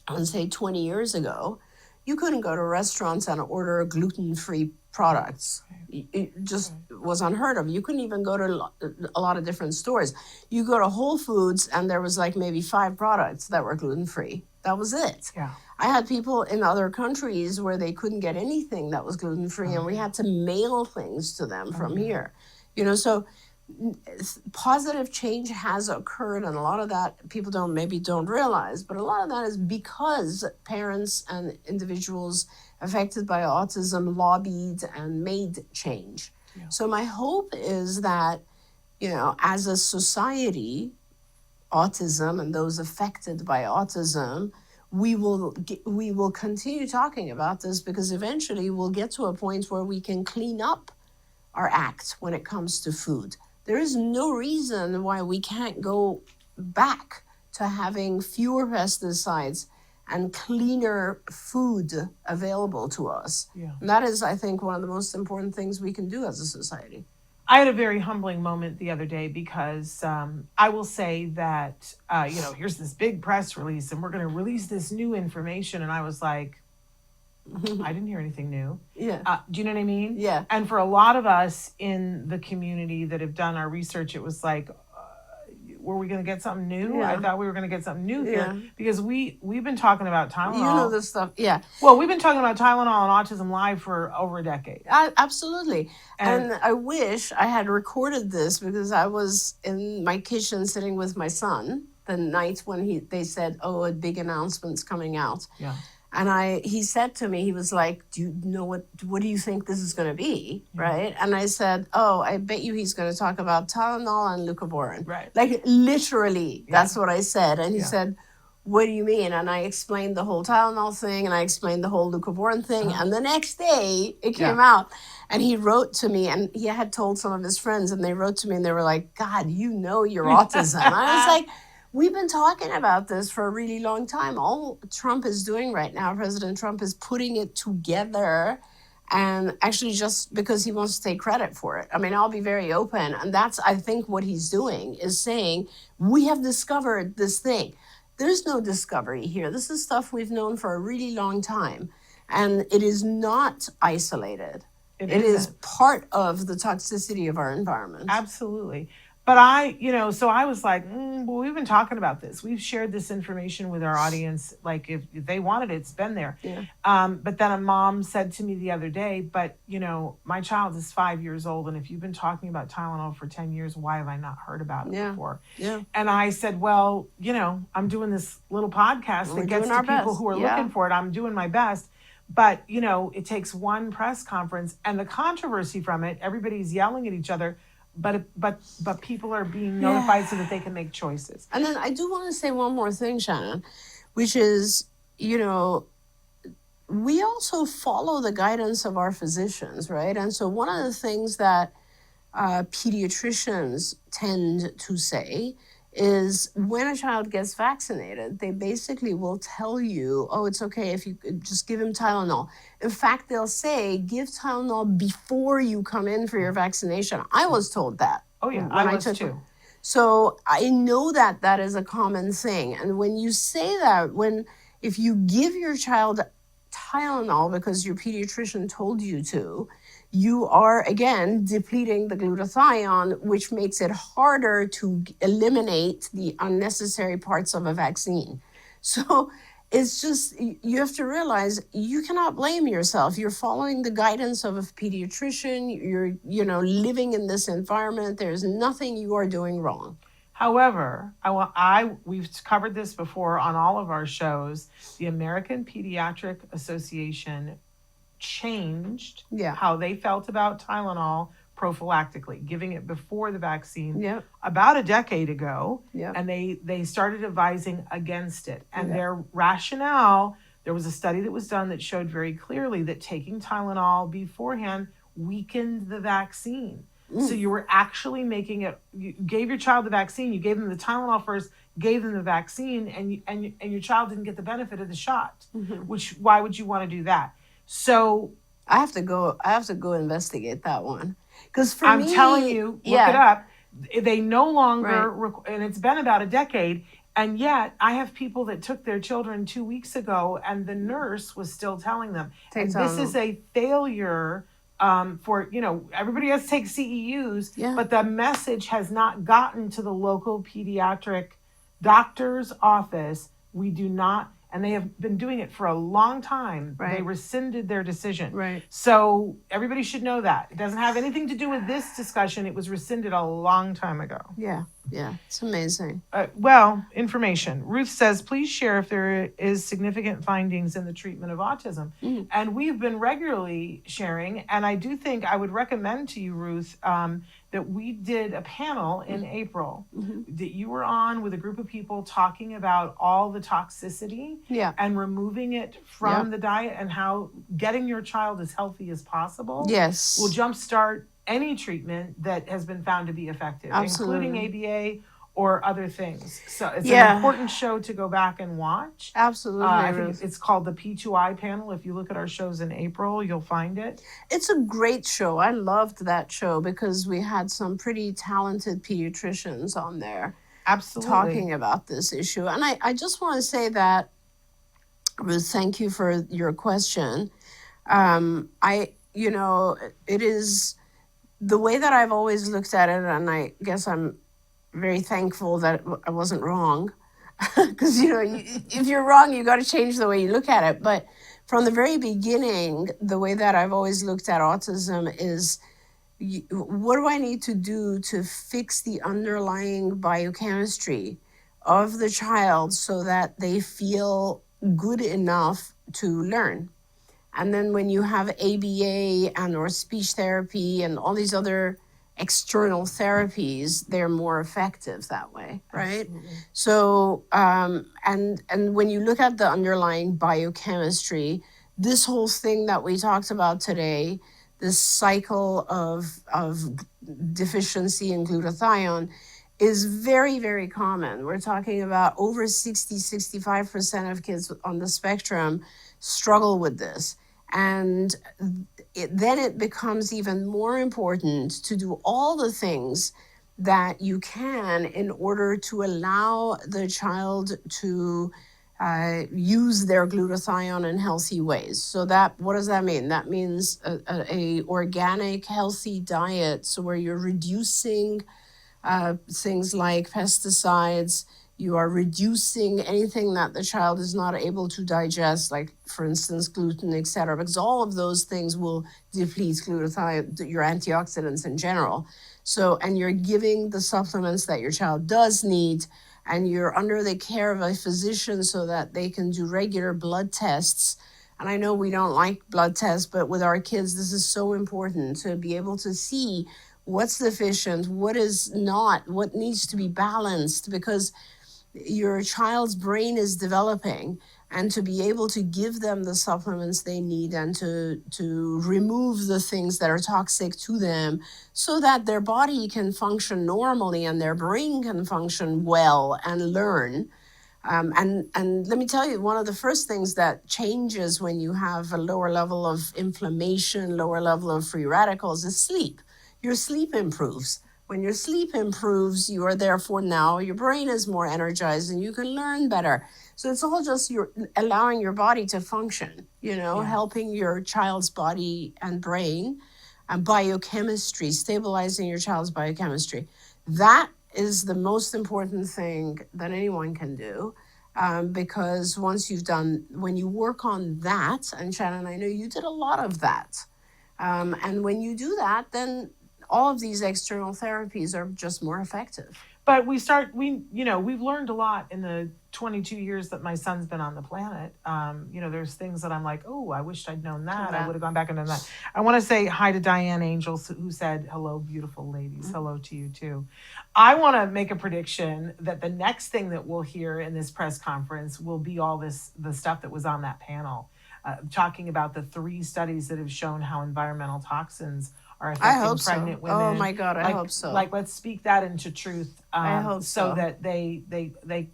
I would say 20 years ago, you couldn't go to restaurants and order gluten-free products. It just was unheard of. You couldn't even go to a lot of different stores. You go to Whole Foods and there was like maybe 5 products that were gluten-free. That was it. Yeah. I had people in other countries where they couldn't get anything that was gluten-free, and we had to mail things to them from here. So positive change has occurred, and a lot of that people don't realize, but a lot of that is because parents and individuals affected by autism lobbied and made change. Yeah. So my hope is that, as a society, autism and those affected by autism, we will continue talking about this, because eventually we'll get to a point where we can clean up our act when it comes to food. There is no reason why we can't go back to having fewer pesticides and cleaner food available to us. Yeah. And that is, I think, one of the most important things we can do as a society. I had a very humbling moment the other day, because I will say that, here's this big press release and we're going to release this new information. And I was like, I didn't hear anything new. Yeah. Do you know what I mean? Yeah. And for a lot of us in the community that have done our research, it was like, were we going to get something new? Yeah. I thought we were going to get something new here, because we've been talking about Tylenol. This stuff. Yeah. Well, we've been talking about Tylenol and autism-live for over a decade. Absolutely. And I wish I had recorded this, because I was in my kitchen sitting with my son the night when they said, a big announcement's coming out. Yeah. And he said to me, he was like, do you know what do you think this is going to be? Yeah. Right. And I said, I bet you he's going to talk about Tylenol and Leucovorin. Right. Like literally, that's what I said. And he said, what do you mean? And I explained the whole Tylenol thing, and I explained the whole Leucovorin thing. And the next day it came out, and he wrote to me, and he had told some of his friends, and they wrote to me and they were like, God, your autism. I was like, we've been talking about this for a really long time. All Trump is doing right now, President Trump, is putting it together, and actually just because he wants to take credit for it. I mean, I'll be very open. And that's, I think, what he's doing is saying, we have discovered this thing. There's no discovery here. This is stuff we've known for a really long time. And it is not isolated. It is part of the toxicity of our environment. Absolutely. But so I was like, well, we've been talking about this. We've shared this information with our audience. Like, if they wanted it, it's been there. Yeah. But then a mom said to me the other day, but, my child is 5 years old. And if you've been talking about Tylenol for 10 years, why have I not heard about it before? Yeah. And I said, well, I'm doing this little podcast that gets to people who are looking for it. I'm doing my best. But, it takes one press conference, and the controversy from it, everybody's yelling at each other. But people are being notified so that they can make choices. And then I do want to say one more thing, Shannon, which is, we also follow the guidance of our physicians, right? And so one of the things that pediatricians tend to say is when a child gets vaccinated, they basically will tell you, it's okay if you just give him Tylenol. In fact, they'll say, give Tylenol before you come in for your vaccination. I was told that. Oh, yeah, I was too. So I know that is a common thing. And when you say that, if you give your child Tylenol because your pediatrician told you to, you are, again, depleting the glutathione, which makes it harder to eliminate the unnecessary parts of a vaccine. So it's just, you have to realize you cannot blame yourself. You're following the guidance of a pediatrician. You're, living in this environment. There's nothing you are doing wrong. However, we've covered this before on all of our shows. The American Pediatric Association changed how they felt about Tylenol prophylactically, giving it before the vaccine Yep. about a decade ago. Yep. And they started advising against it. And Yep. their rationale, there was a study that was done that showed very clearly that taking Tylenol beforehand weakened the vaccine. So you were actually making it, you gave your child the vaccine, you gave them the Tylenol first, gave them the vaccine, and your child didn't get the benefit of the shot. Which, why would you want to do that? So I have to go investigate that one. Because for I'm me, telling you, look it up. They no longer, and it's been about a decade, and yet I have people that took their children 2 weeks ago, and the nurse was still telling them. And this is a failure for, everybody has to take CEUs, but the message has not gotten to the local pediatric doctor's office. We do not, and they have been doing it for a long time. They rescinded their decision. So everybody should know that. It doesn't have anything to do with this discussion. It was rescinded a long time ago. Yeah, it's amazing. Well, information. Ruth says, please share if there is significant findings in the treatment of autism. And we've been regularly sharing, and I do think I would recommend to you, Ruth, that we did a panel in April that you were on with a group of people talking about all the toxicity and removing it from the diet and how getting your child as healthy as possible will jumpstart any treatment that has been found to be effective, including ABA or other things. So it's an important show to go back and watch. Absolutely. I think it's called the P2I panel. If you look at our shows in April, you'll find it. It's a great show. I loved that show because we had some pretty talented pediatricians on there. Absolutely. Talking about this issue. And I just want to say that, Ruth, thank you for your question. It is the way that I've always looked at it, and I guess I'm very thankful that I wasn't wrong. Because, if you're wrong, you got to change the way you look at it. But from the very beginning, the way that I've always looked at autism is, what do I need to do to fix the underlying biochemistry of the child so that they feel good enough to learn? And then when you have ABA and or speech therapy and all these other external therapies, they're more effective that way, right? Absolutely. So, and when you look at the underlying biochemistry, this whole thing that we talked about today, this cycle of deficiency in glutathione, is very, very common. We're talking about over 65% of kids on the spectrum struggle with this. And then it becomes even more important to do all the things that you can in order to allow the child to use their glutathione in healthy ways. So what does that mean? That means a organic, healthy diet, so where you're reducing things like pesticides, you are reducing anything that the child is not able to digest, like, for instance, gluten, et cetera, because all of those things will deplete glutathione, your antioxidants in general. So, and you're giving the supplements that your child does need, and you're under the care of a physician so that they can do regular blood tests. And I know we don't like blood tests, but with our kids, this is so important to be able to see what's deficient, what is not, what needs to be balanced, because your child's brain is developing, and to be able to give them the supplements they need and to remove the things that are toxic to them so that their body can function normally and their brain can function well and learn. And let me tell you, one of the first things that changes when you have a lower level of inflammation, lower level of free radicals is sleep. Your sleep improves. When your sleep improves, you are therefore now, your brain is more energized and you can learn better. So it's all just you're allowing your body to function, helping your child's body and brain and biochemistry, stabilizing your child's biochemistry. That is the most important thing that anyone can do. Because when you work on that, and Shannon, I know you did a lot of that. And when you do that, then all of these external therapies are just more effective. But we've learned a lot in the 22 years that my son's been on the planet, there's things that I'm like, oh, I wished I'd known that. I would have gone back and done that. I want to say hi to Diane Angel, who said, hello, beautiful ladies. Mm-hmm. Hello to you, too. I want to make a prediction that the next thing that we'll hear in this press conference will be all the stuff that was on that panel, talking about the 3 studies that have shown how environmental toxins are affecting pregnant women. Oh my God, I hope so. Like, let's speak that into truth. I hope so that they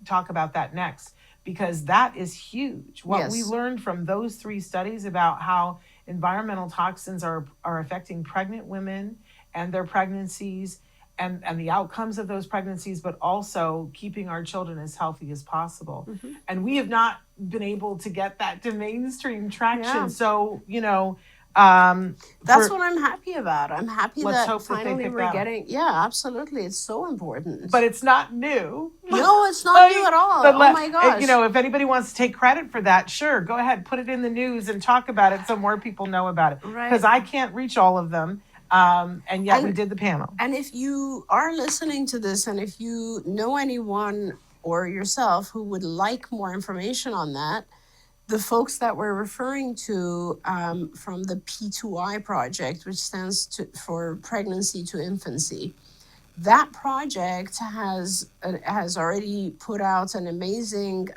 talk about that next, because that is huge. What we learned from those 3 studies about how environmental toxins are affecting pregnant women and their pregnancies and the outcomes of those pregnancies, but also keeping our children as healthy as possible. Mm-hmm. And we have not been able to get that to mainstream traction. Yeah. So, that's what I'm happy about. I'm happy that finally we're getting. Yeah, absolutely. It's so important. But it's not new. No, it's not new at all. But oh my gosh. If anybody wants to take credit for that, sure, go ahead, put it in the news and talk about it so more people know about it. Right. Because I can't reach all of them. And yet we did the panel. And if you are listening to this, and if you know anyone or yourself who would like more information on that, the folks that we're referring to from the P2I project, which stands for Pregnancy to Infancy, that project has already put out an amazing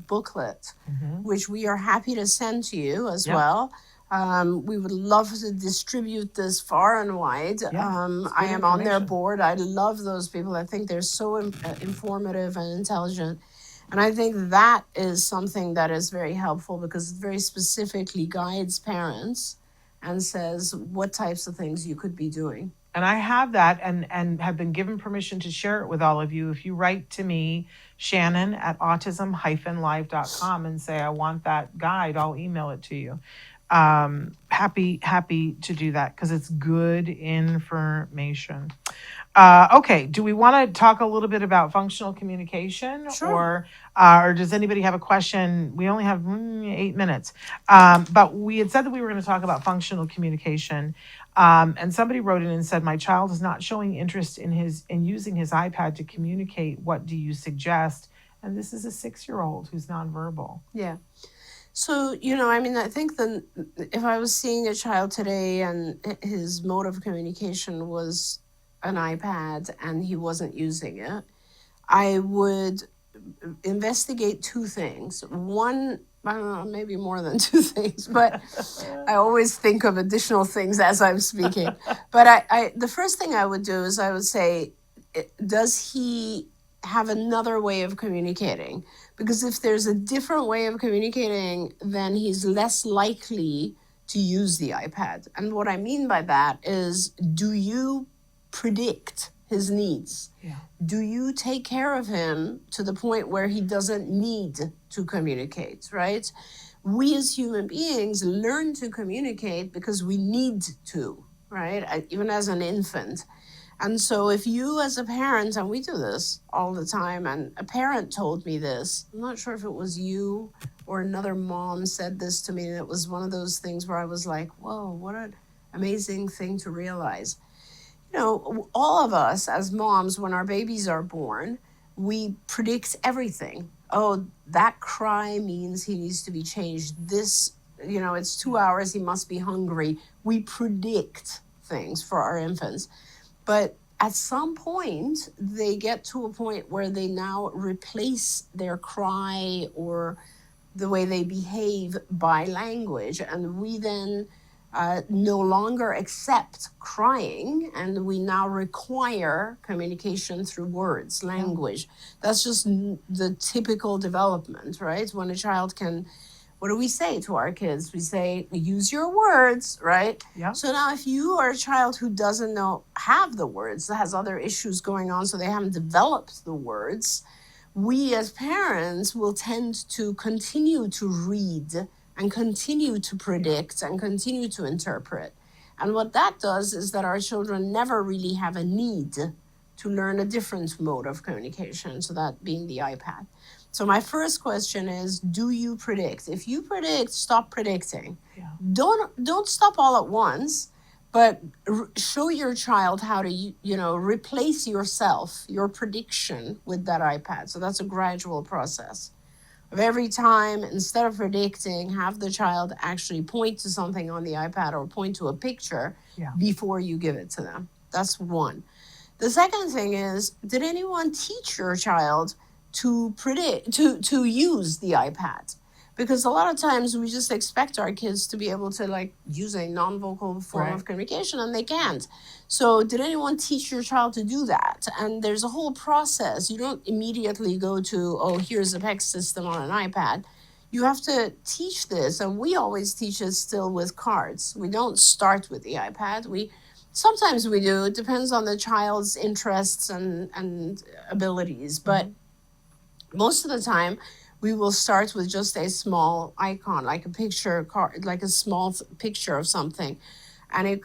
booklet, mm-hmm. which we are happy to send to you as well. We would love to distribute this far and wide. I am on their board. I love those people. I think they're so informative and intelligent. And I think that is something that is very helpful because it very specifically guides parents and says what types of things you could be doing. And I have that and have been given permission to share it with all of you. If you write to me, Shannon at autism-live.com and say, I want that guide, I'll email it to you. Happy to do that because it's good information. Okay, do we want to talk a little bit about functional communication? Sure. Or does anybody have a question? We only have 8 minutes. But we had said that we were going to talk about functional communication. And somebody wrote in and said, my child is not showing interest in using his iPad to communicate. What do you suggest? And this is a 6-year-old who's nonverbal. Yeah. So, I think if I was seeing a child today and his mode of communication was an iPad and he wasn't using it, I would investigate 2 things. One, I don't know, maybe more than 2 things, but I always think of additional things as I'm speaking. But the first thing I would do is I would say, does he have another way of communicating? Because if there's a different way of communicating, then he's less likely to use the iPad. And what I mean by that is, do you predict his needs? Yeah. Do you take care of him to the point where he doesn't need to communicate, right? We as human beings learn to communicate because we need to, right? Even as an infant. And so if you as a parent, and we do this all the time, and a parent told me this, I'm not sure if it was you or another mom said this to me, and it was one of those things where I was like, whoa, what an amazing thing to realize. All of us as moms, when our babies are born, we predict everything. Oh, that cry means he needs to be changed. This, it's 2 hours, he must be hungry. We predict things for our infants. But at some point, they get to a point where they now replace their cry or the way they behave by language. And we then no longer accept crying, and we now require communication through words, language. That's just the typical development, right? When a child can... What do we say to our kids? We say, use your words, right? Yeah. So now if you are a child who doesn't have the words, that has other issues going on, so they haven't developed the words, we as parents will tend to continue to read and continue to predict and continue to interpret. And what that does is that our children never really have a need to learn a different mode of communication, so that being the iPad. So my first question is, do you predict? If you predict, stop predicting. Yeah. Don't stop all at once, but show your child how to, replace yourself, your prediction with that iPad. So that's a gradual process. Of every time, instead of predicting, have the child actually point to something on the iPad or point to a picture before you give it to them. That's one. The second thing is, did anyone teach your child to use the iPad? Because a lot of times we just expect our kids to be able to use a non-vocal form of communication, and they can't. So did anyone teach your child to do that? And there's a whole process. You don't immediately go to, oh, here's a PEC system on an iPad. You have to teach this, and we always teach it still with cards. We don't start with the iPad. Sometimes we do. It depends on the child's interests and abilities. But most of the time, we will start with just a small icon, like a picture card, like a small picture of something. And it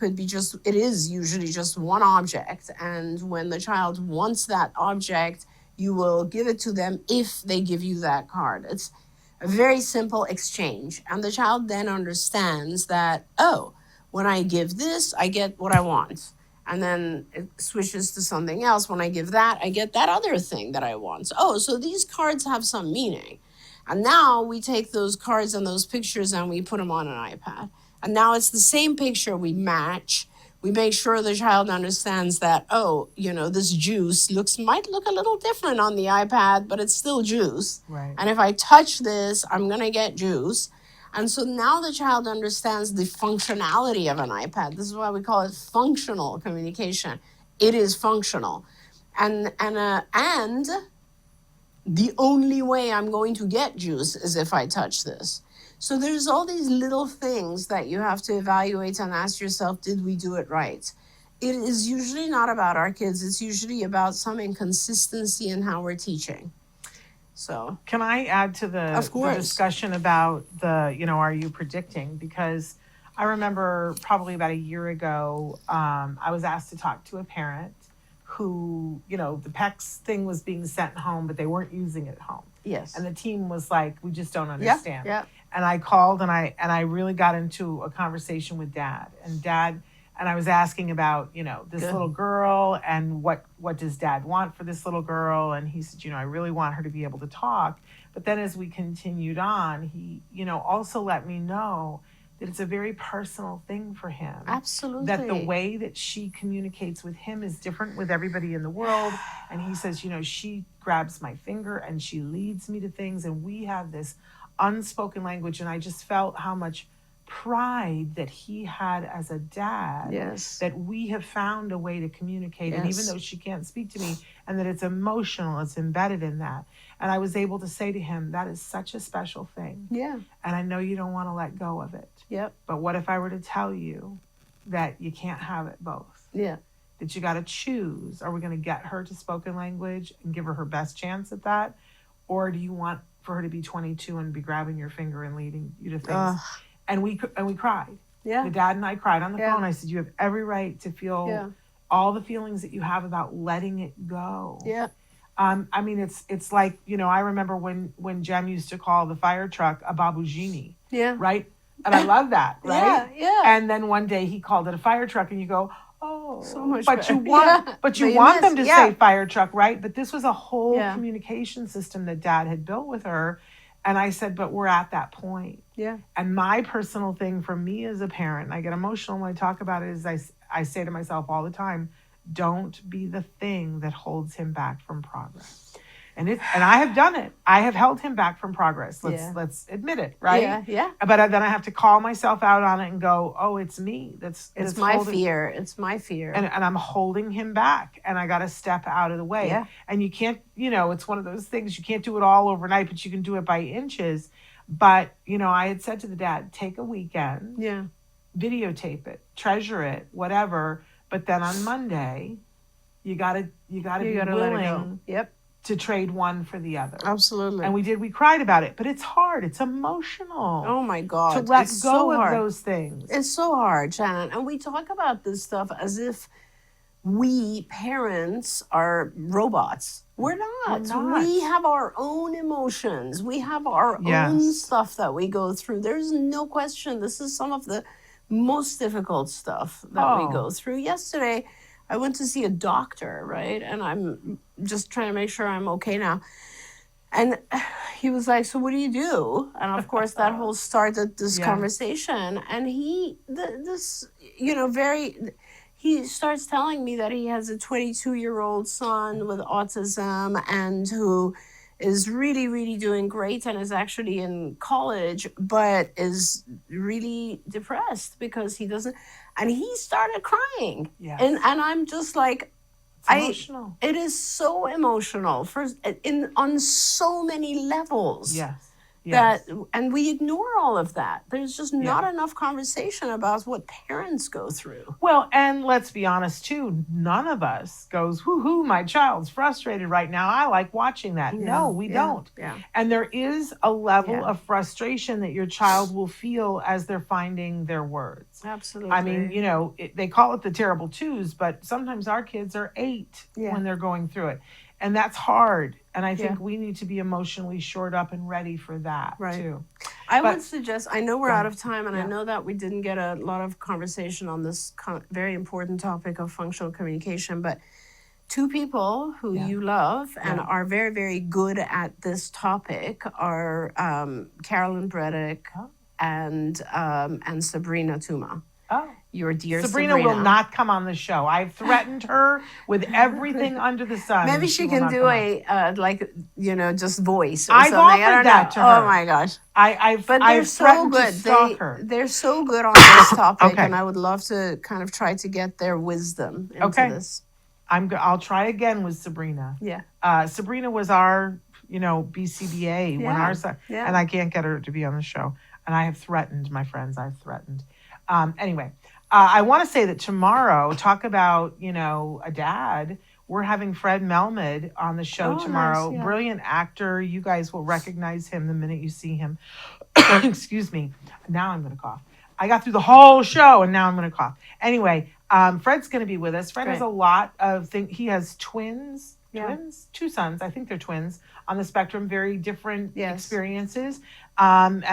is usually just one object. And when the child wants that object, you will give it to them if they give you that card. It's a very simple exchange. And the child then understands that, oh, when I give this, I get what I want. And then it switches to something else. When I give that, I get that other thing that I want. Oh, so these cards have some meaning. And now we take those cards and those pictures and we put them on an iPad. And now it's the same picture we match. We make sure the child understands that, oh, this juice might look a little different on the iPad, but it's still juice. Right. And if I touch this, I'm going to get juice. And so now the child understands the functionality of an iPad. This is why we call it functional communication. It is functional. And the only way I'm going to get juice is if I touch this. So there's all these little things that you have to evaluate and ask yourself, did we do it right? It is usually not about our kids. It's usually about some inconsistency in how we're teaching. So can I add to the discussion about are you predicting? Because I remember probably about a year ago, I was asked to talk to a parent who, the PECS thing was being sent home, but they weren't using it at home. Yes. And the team was like, we just don't understand. Yeah. And I called and I really got into a conversation with Dad. And I was asking about, this little girl and what does Dad want for this little girl? And he said, I really want her to be able to talk. But then as we continued on, he, also let me know that it's a very personal thing for him. Absolutely. That the way that she communicates with him is different with everybody in the world. And he says, she grabs my finger and she leads me to things. And we have this unspoken language. And I just felt how much pride that he had as a dad. Yes. That we have found a way to communicate. Yes. And even though she can't speak to me, and that it's emotional, it's embedded in that. And I was able to say to him, that is such a special thing. Yeah. And I know you don't want to let go of it. Yep. But what if I were to tell you that you can't have it both? Yeah. That you got to choose. Are we going to get her to spoken language and give her best chance at that? Or do you want for her to be 22 and be grabbing your finger and leading you to things? And we cried. Yeah. The dad and I cried on the phone. I said, you have every right to feel all the feelings that you have about letting it go. Yeah. I mean, it's like, I remember when Jem used to call the fire truck a babujini. Yeah. Right? And I love that, right? Yeah. And then one day he called it a fire truck and you go, oh, so much but better. you want them to say fire truck, right? But this was a whole communication system that Dad had built with her. And I said, but we're at that point. Yeah. And my personal thing for me as a parent, and I get emotional when I talk about it, is I say to myself all the time, don't be the thing that holds him back from progress. And I have done it. I have held him back from progress. Let's admit it, right? Yeah, yeah. But then I have to call myself out on it and go, oh, it's me. It's my fear. It's my fear. And I'm holding him back. And I got to step out of the way. Yeah. And you can't, it's one of those things, you can't do it all overnight, but you can do it by inches. But, I had said to the dad, take a weekend. Yeah. Videotape it, treasure it, whatever. But then on Monday, you gotta be willing to trade one for the other. Absolutely. And we cried about it, but it's hard. It's emotional. Oh my God. To let go of those things. It's so hard, Shannon. And we talk about this stuff as if we parents are robots. We're not. We have our own emotions. We have our own stuff that we go through. There's no question. This is some of the most difficult stuff that we Oh. go through. Yesterday, I went to see a doctor, right? And I'm just trying to make sure I'm okay now. And he was like, "So what do you do?" And of course, that whole started this Yeah. conversation. And he starts telling me that he has a 22-year-old son with autism and who is really, really doing great and is actually in college, but is really depressed because he doesn't. And he started crying. Yes. And I'm just like, It's emotional. it is so emotional on so many levels. Yes. And we ignore all of that. There's just not Yeah. enough conversation about what parents go through. Well, and let's be honest too, none of us goes, whoo, my child's frustrated right now. I like watching that. No, we don't. Yeah. And there is a level Yeah. of frustration that your child will feel as they're finding their words. Absolutely. I mean, they call it the terrible twos, but sometimes our kids are 8 when they're going through it. And that's hard. And I think we need to be emotionally shored up and ready for that too. I would suggest, I know we're out of time, and Yeah. I know that we didn't get a lot of conversation on this very important topic of functional communication, but two people who you love and are very, very good at this topic are Carolyn Breddick and Sabrina Tuma. Oh. Your dear Sabrina will not come on the show. I've threatened her with everything under the sun. Maybe she can do just voice or I've something. offered that to her. Oh my gosh. I've But they're so threatened good. to stalk her. They're so good on this topic, Okay. and I would love to kind of try to get their wisdom into this. I'll try again with Sabrina. Yeah. Sabrina was our, BCBA when our son, and I can't get her to be on the show. And I have threatened, my friends. I've threatened. Anyway, I want to say that tomorrow, talk about, a dad. We're having Fred Melmed on the show tomorrow. Nice, yeah. Brilliant actor. You guys will recognize him the minute you see him. Excuse me. Now I'm going to cough. I got through the whole show and now I'm going to cough. Anyway, Fred's going to be with us. Fred has a lot of things. He has twins, 2 sons. I think they're twins on the spectrum, very different experiences. And,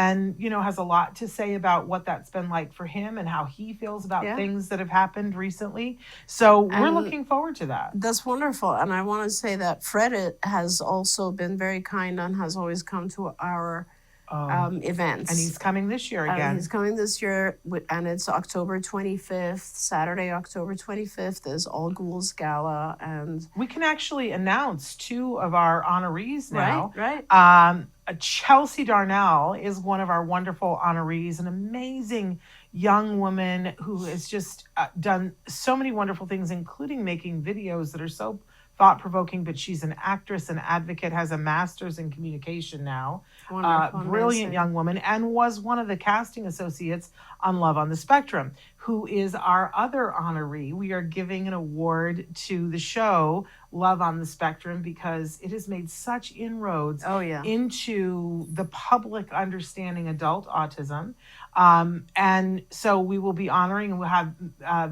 has a lot to say about what that's been like for him and how he feels about things that have happened recently. So we're looking forward to that. That's wonderful. And I want to say that Fred has also been very kind and has always come to our events. And he's coming this year again. He's coming this year, and it's October 25th, Saturday, October 25th is All Ghouls Gala. And we can actually announce 2 of our honorees now. Right. Chelsea Darnell is one of our wonderful honorees, an amazing young woman who has just done so many wonderful things, including making videos that are so thought-provoking, but she's an actress and advocate, has a master's in communication now. Wonderful, brilliant young woman, and was one of the casting associates on Love on the Spectrum, who is our other honoree. We are giving an award to the show Love on the Spectrum because it has made such inroads into the public understanding adult autism. And so we will be honoring, and we'll have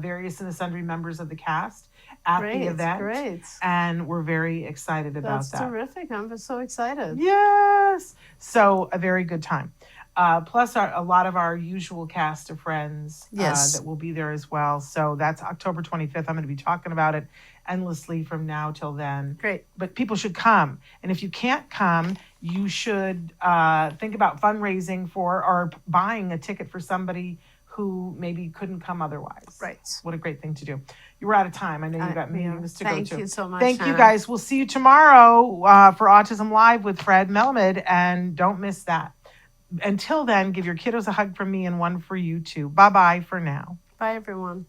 various and sundry members of the cast at the event. Great. And we're very excited about that. That's terrific. I'm so excited. Yes. So a very good time. Plus a lot of our usual cast of friends that will be there as well. So that's October 25th. I'm going to be talking about it endlessly from now till then. Great. But people should come. And if you can't come, you should think about fundraising for or buying a ticket for somebody who maybe couldn't come otherwise. Right. What a great thing to do. You were out of time. I know you got meetings to go to. Thank you so much. Thank you Hannah. guys. We'll see you tomorrow for Autism Live with Fred Melmed, and don't miss that. Until then, give your kiddos a hug from me and one for you too. Bye-bye for now. Bye, everyone.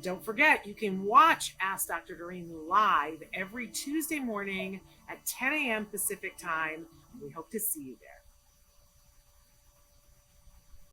Don't forget, you can watch Ask Dr. Doreen live every Tuesday morning at 10 a.m. Pacific time. We hope to see you there.